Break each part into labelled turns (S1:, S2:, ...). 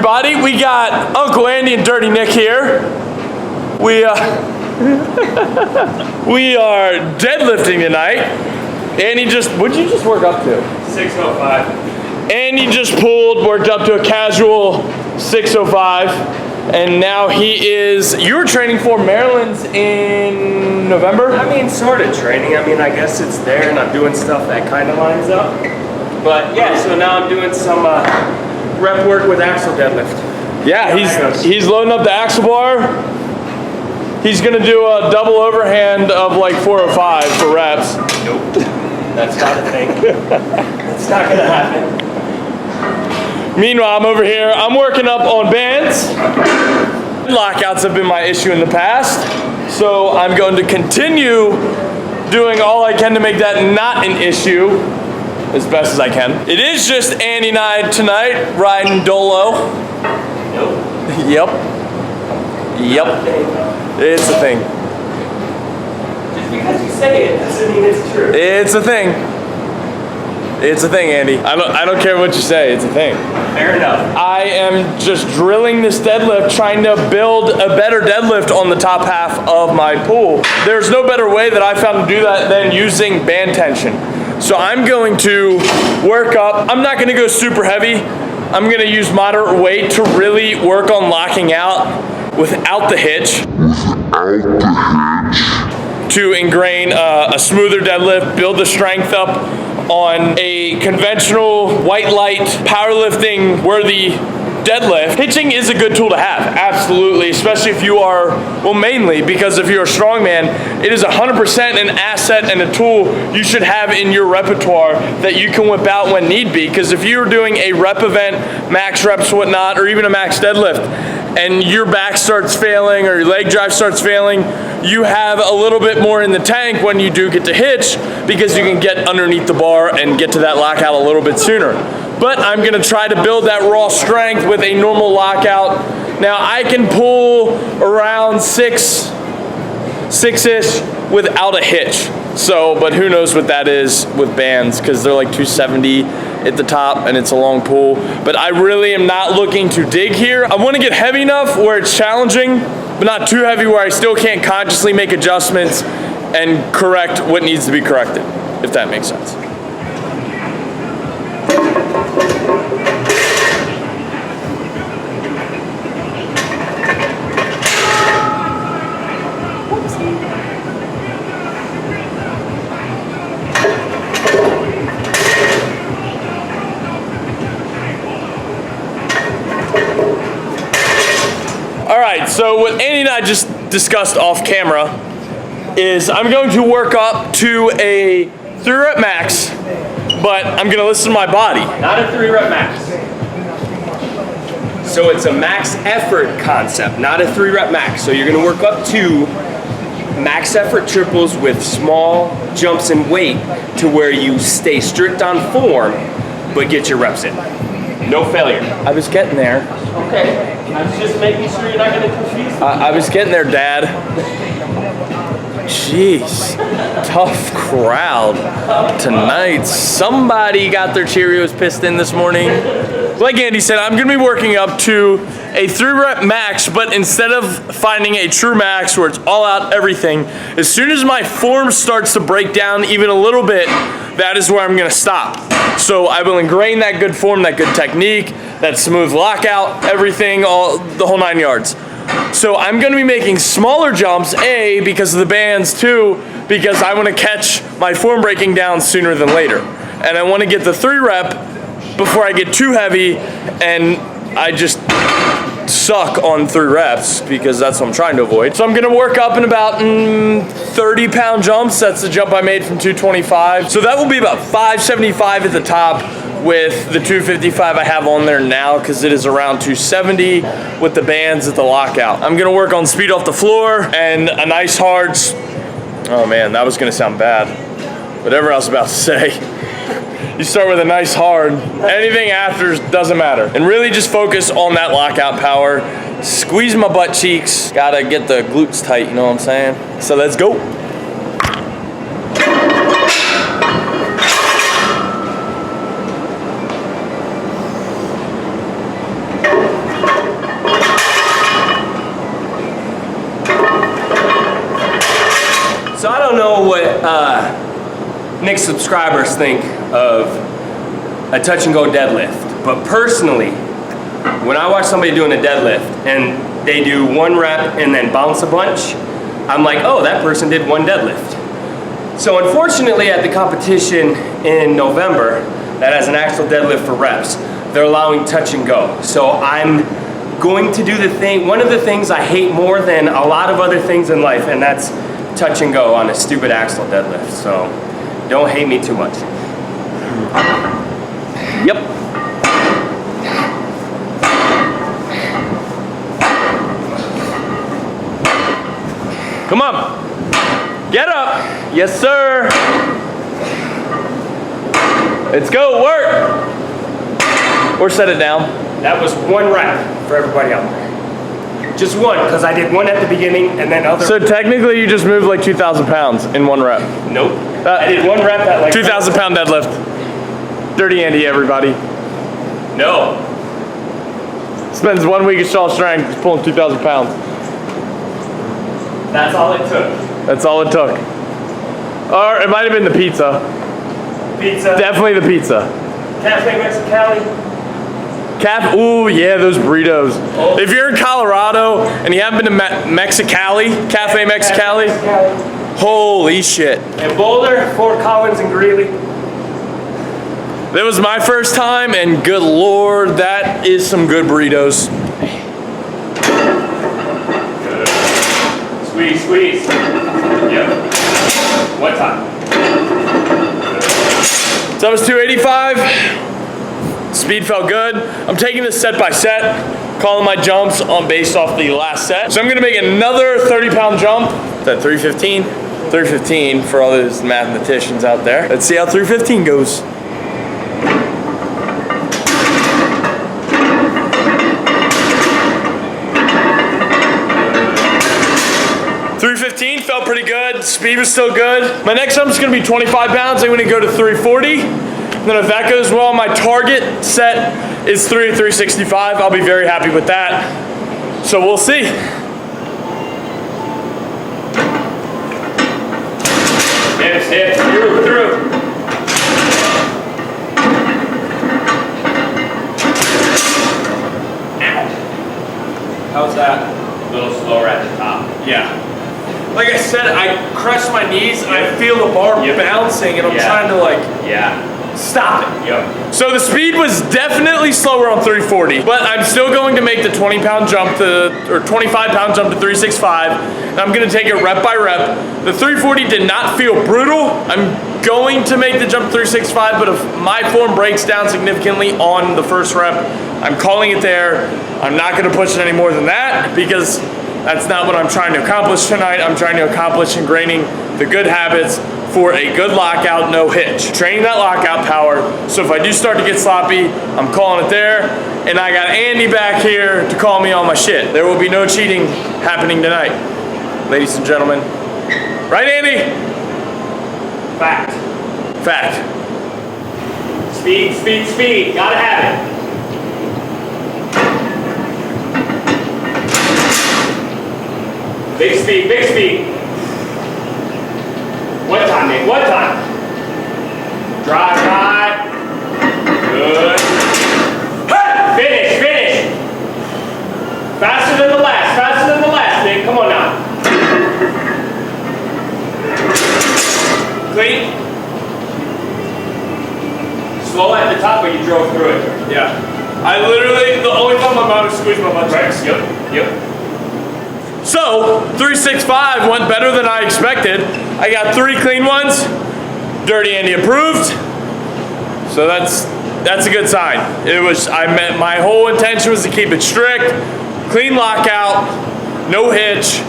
S1: everybody. We got Uncle Andy and Dirty Nick here. We are deadlifting tonight. Andy what'd you just work up to?
S2: 605.
S1: Andy just worked up to a casual 605. And now you were training for Maryland's in November?
S2: I mean, sort of training. I mean, I guess it's there and I'm doing stuff that kind of lines up. But yeah, so now I'm doing some rep work with axle deadlift.
S1: Yeah, he's loading up the axle bar. He's gonna do a double overhand of like 405 for reps.
S2: Nope, that's not a thing. It's not gonna happen.
S1: Meanwhile, I'm over here, I'm working up on bands. Lockouts have been my issue in the past, so I'm going to continue doing all I can to make that not an issue as best as I can. It is just Andy and I tonight riding Dolo.
S2: Nope.
S1: Yep. It's a thing.
S2: Just because you say it doesn't mean it's true.
S1: It's a thing. It's a thing, Andy. I don't care what you say, it's a thing.
S2: Fair enough.
S1: I am just drilling this deadlift, trying to build a better deadlift on the top half of my pull. There's no better way that I found to do that than using band tension. So I'm going to work up. I'm not gonna go super heavy. I'm gonna use moderate weight to really work on locking out without the hitch. To ingrain a smoother deadlift, build the strength up on a conventional white light powerlifting worthy deadlift. Hitching is a good tool to have, absolutely, especially if you are, well, mainly because if you're a strongman, it is 100% an asset and a tool you should have in your repertoire that you can whip out when need be. Because if you're doing a rep event, max reps, whatnot, or even a max deadlift, and your back starts failing or your leg drive starts failing, you have a little bit more in the tank when you do get to hitch because you can get underneath the bar and get to that lockout a little bit sooner. But I'm gonna try to build that raw strength with a normal lockout. Now I can pull around six-ish without a hitch. So, but who knows what that is with bands because they're like 270 at the top and it's a long pull. But I really am not looking to dig here. I wanna get heavy enough where it's challenging, but not too heavy where I still can't consciously make adjustments and correct what needs to be corrected, if that makes sense. So what Andy and I just discussed off camera is I'm going to work up to a 3 rep max, but I'm gonna listen to my body.
S2: Not a 3 rep max. So it's a max effort concept, not a 3 rep max. So you're gonna work up to max effort triples with small jumps in weight to where you stay strict on form, but get your reps in. No failure.
S1: I was getting there.
S2: Okay. I was just making sure you're not going to confuse me.
S1: I was getting there, Dad. Jeez. Tough crowd tonight. Somebody got their Cheerios pissed in this morning. Like Andy said, I'm going to be working up to a 3 rep max, but instead of finding a true max where it's all out everything, as soon as my form starts to break down even a little bit, that is where I'm going to stop. So I will ingrain that good form, that good technique, that smooth lockout, everything, the whole 9 yards. So I'm gonna be making smaller jumps, A, because of the bands, 2, because I wanna catch my form breaking down sooner than later. And I wanna get the 3 rep before I get too heavy and I just suck on 3 reps because that's what I'm trying to avoid. So I'm gonna work up in about 30-pound jumps. That's the jump I made from 225. So that will be about 575 at the top with the 255 I have on there now because it is around 270 with the bands at the lockout. I'm gonna work on speed off the floor and a nice hard, oh man, that was gonna sound bad. Whatever I was about to say. You start with a nice hard, anything after doesn't matter. And really just focus on that lockout power. Squeeze my butt cheeks. Gotta get the glutes tight, you know what I'm saying? So let's go.
S2: Nick's subscribers think of a touch and go deadlift. But personally, when I watch somebody doing a deadlift and they do 1 rep and then bounce a bunch, I'm like, oh, that person did 1 deadlift. So unfortunately at the competition in November that has an actual deadlift for reps, they're allowing touch and go. So I'm going to do one of the things I hate more than a lot of other things in life, and that's touch and go on a stupid axle deadlift. So don't hate me too much.
S1: Yep. Come on. Get up. Yes, sir. Let's go. Work. Or set it down.
S2: That was 1 rep for everybody out there. Just 1, because I did 1 at the beginning and then other.
S1: So technically you just moved like 2,000 pounds in 1 rep.
S2: Nope. I did 1 rep at like
S1: 2,000 pound deadlift. Dirty Andy, everybody.
S2: No.
S1: Spends 1 week of straw strength pulling 2,000 pounds.
S2: That's all it took.
S1: That's all it took. Or it might have been the pizza.
S2: Pizza.
S1: Definitely the pizza.
S2: Cafe Mexicali.
S1: Ooh, yeah, those burritos.
S2: Oh.
S1: If you're in Colorado and you haven't been to Mexicali, Cafe Mexicali, holy shit.
S2: And Boulder, Fort Collins, and Greeley.
S1: That was my first time, and good lord, that is some good burritos.
S2: Squeeze, squeeze. Yep. 1 time.
S1: So that was 285. Speed felt good. I'm taking this set by set, calling my jumps on based off the last set. So I'm gonna make another 30-pound jump. Is that 315? 315 for all those mathematicians out there. Let's see how 315 goes. Felt pretty good. Speed was still good. My next jump is going to be 25 pounds. I'm going to go to 340. And then if that goes well, my target set is 365. I'll be very happy with that. So we'll see.
S2: Hips, hips, through. Ow. How's that? A little slower at the top.
S1: Yeah. Like I said, I crushed my knees and I feel the bar bouncing and I'm trying to stop it.
S2: Yep.
S1: So the speed was definitely slower on 340, but I'm still going to make the 20-pound jump or 25-pound jump to 365. And I'm gonna take it rep by rep. The 340 did not feel brutal. I'm going to make the jump to 365, but if my form breaks down significantly on the first rep, I'm calling it there. I'm not gonna push it any more than that because that's not what I'm trying to accomplish tonight. I'm trying to accomplish ingraining the good habits for a good lockout, no hitch. Training that lockout power, so if I do start to get sloppy, I'm calling it there, and I got Andy back here to call me on my shit. There will be no cheating happening tonight, ladies and gentlemen. Right, Andy?
S2: Fact.
S1: Fact.
S2: Speed, speed, speed. Gotta have it. Big speed, big speed. 1 time, Nick, 1 time. Drive, drive. Good. Finish, finish. Faster than the last, Nick. Come on now. Clean. Slow at the top, but you drove through it.
S1: Yeah. I literally, the only time my mom would squeeze my butt cheeks.
S2: Yep, yep.
S1: So, 365 went better than I expected. I got 3 clean ones. Dirty Andy approved. So that's a good sign. My whole intention was to keep it strict, clean lockout, no hitch,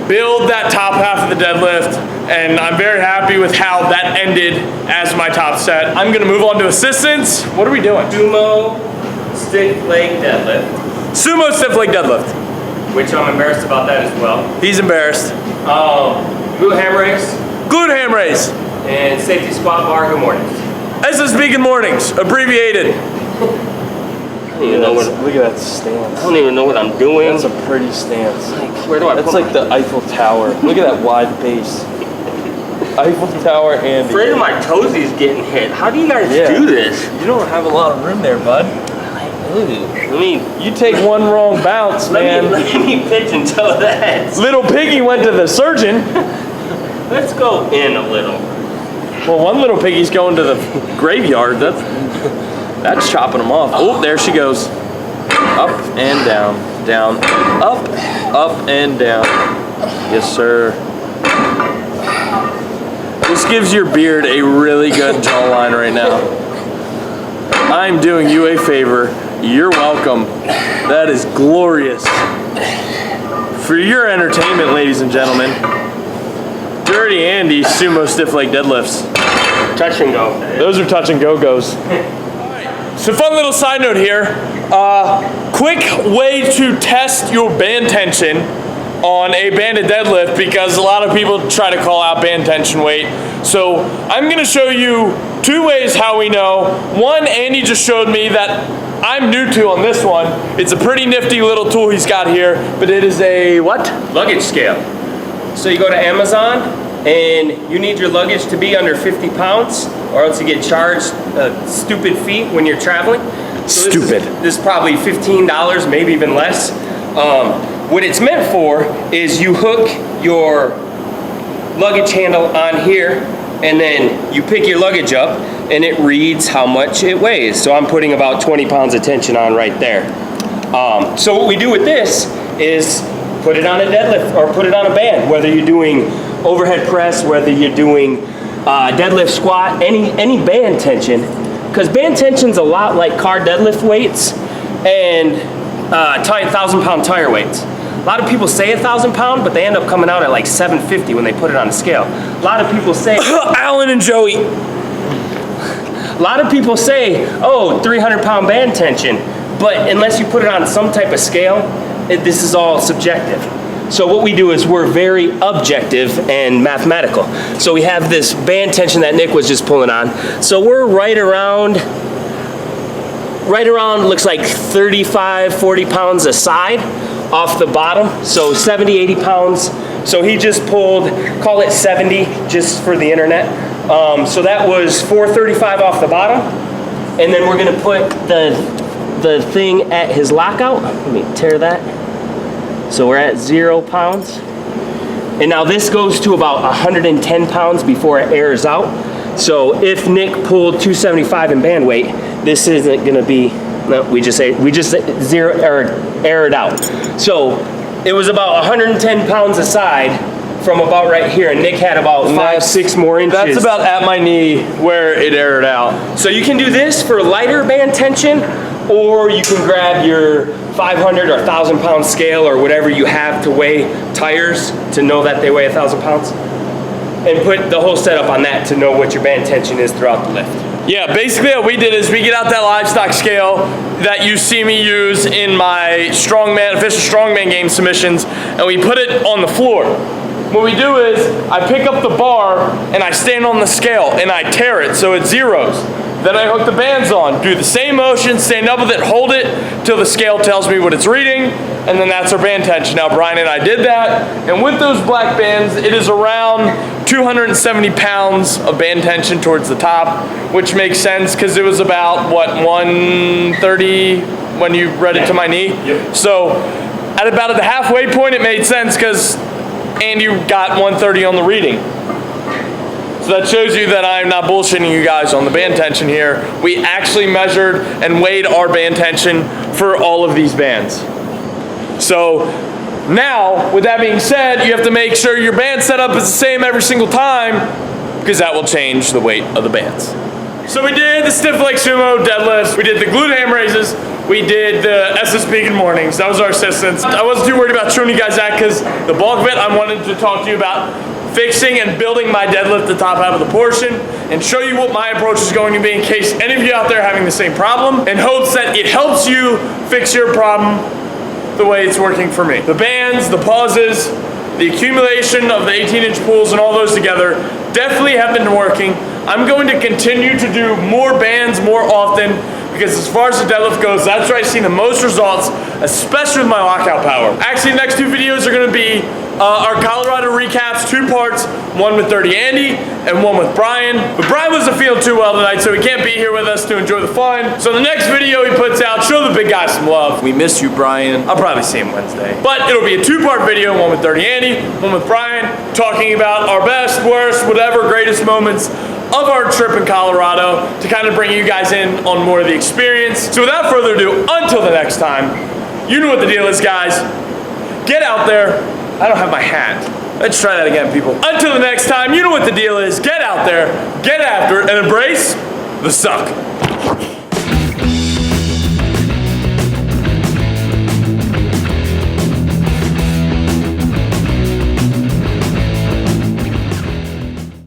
S1: build that top half of the deadlift, and I'm very happy with how that ended as my top set. I'm gonna move on to assistance. What are we doing?
S2: Sumo stiff leg deadlift.
S1: Sumo stiff leg deadlift.
S2: Which I'm embarrassed about that as well.
S1: He's embarrassed.
S2: Glute ham raise.
S1: Glute ham raise.
S2: And safety squat bar, good mornings.
S1: SSB good mornings, abbreviated.
S2: I don't even know
S3: Look at that stance.
S2: I don't even know what I'm doing.
S3: That's a pretty stance.
S2: Where do I
S3: That's
S2: put
S3: like the Eiffel Tower. Look at that wide base.
S1: Eiffel Tower Andy.
S2: Afraid of my toesies getting hit. How do you guys do this?
S1: You don't have a lot of room there, bud. You take one wrong bounce, man.
S2: Let me pitch and toe that.
S1: Little piggy went to the surgeon.
S2: Let's go in a little.
S1: Well, one little piggy's going to the graveyard. That's chopping them off. Oh, there she goes. Up and down, down, up and down. Yes, sir. This gives your beard a really good jawline right now. I'm doing you a favor. You're welcome. That is glorious. For your entertainment, ladies and gentlemen, Dirty Andy sumo stiff leg deadlifts.
S2: Touch and go.
S1: Those are touch and go goes. So fun little side note here. Quick way to test your band tension on a banded deadlift, because a lot of people try to call out band tension weight. So I'm gonna show you 2 ways how we know. One, Andy just showed me that I'm new to on this one. It's a pretty nifty little tool he's got here, but it is a what?
S2: Luggage scale. So you go to Amazon and you need your luggage to be under 50 pounds or else you get charged a stupid fee when you're traveling. So
S1: Stupid.
S2: This is probably $15, maybe even less. What it's meant for is you hook your luggage handle on here and then you pick your luggage up and it reads how much it weighs. So I'm putting about 20 pounds of tension on right there. So what we do with this is put it on a deadlift or put it on a band, whether you're doing overhead press, whether you're doing deadlift squat, any band tension, because band tension's a lot like car deadlift weights and 1,000-pound tire weights. A lot of people say 1,000 pound, but they end up coming out at like 750 when they put it on a scale. A lot of people say,
S1: Alan and Joey.
S2: a lot of people say, oh, 300-pound band tension, but unless you put it on some type of scale, this is all subjective. So what we do is we're very objective and mathematical. So we have this band tension that Nick was just pulling on. So we're right around looks like 35, 40 pounds a side off the bottom. So 70, 80 pounds. So he just pulled, call it 70 just for the internet. So that was 435 off the bottom. And then we're gonna put the thing at his lockout. Let me tear that. So we're at 0 pounds. And now this goes to about 110 pounds before it airs out. So if Nick pulled 275 in band weight, this isn't gonna be, no, we just zero or air it out. So it was about 110 pounds a side from about right here, and Nick had about 5-6 more inches.
S1: That's about at my knee where it aired out.
S2: So you can do this for lighter band tension, or you can grab your 500 or 1,000 pound scale or whatever you have to weigh tires to know that they weigh 1,000 pounds, and put the whole setup on that to know what your band tension is throughout the lift.
S1: Yeah, basically what we did is we get out that livestock scale that you see me use in my official strongman game submissions, and we put it on the floor. What we do is I pick up the bar and I stand on the scale and I tear it so it zeros. Then I hook the bands on, do the same motion, stand up with it, hold it till the scale tells me what it's reading, and then that's our band tension. Now Brian and I did that, and with those black bands, it is around 270 pounds of band tension towards the top, which makes sense because it was about, what, 130 when you read it to my knee?
S2: Yep.
S1: So at about the halfway point, it made sense because Andy got 130 on the reading. So that shows you that I'm not bullshitting you guys on the band tension here. We actually measured and weighed our band tension for all of these bands. So now, with that being said, you have to make sure your band setup is the same every single time, because that will change the weight of the bands. So we did the stiff leg sumo deadlifts, we did the glute ham raises, we did the SSP good mornings. That was our assistants. I wasn't too worried about showing you guys that because the bulk of it I wanted to talk to you about fixing and building my deadlift, the top half of the portion, and show you what my approach is going to be in case any of you out there are having the same problem, in hopes that it helps you fix your problem the way it's working for me. The bands, the pauses, the accumulation of the 18-inch pulls and all those together definitely have been working. I'm going to continue to do more bands more often because as far as the deadlift goes, that's where I've seen the most results, especially with my lockout power. Actually, the next 2 videos are gonna be Our Colorado recaps, 2 parts, one with Dirty Andy and one with Brian. But Brian wasn't feeling too well tonight, so he can't be here with us to enjoy the fun. So the next video he puts out, show the big guy some love. We miss you, Brian. I'll probably see him Wednesday. But it'll be a 2-part video, one with Dirty Andy, one with Brian, talking about our best, worst, whatever, greatest moments of our trip in Colorado to kind of bring you guys in on more of the experience. So without further ado, until the next time, you know what the deal is, guys. Get out there. I don't have my hat. Let's try that again, people. Until the next time, you know what the deal is. Get out there, get after it, and embrace the suck.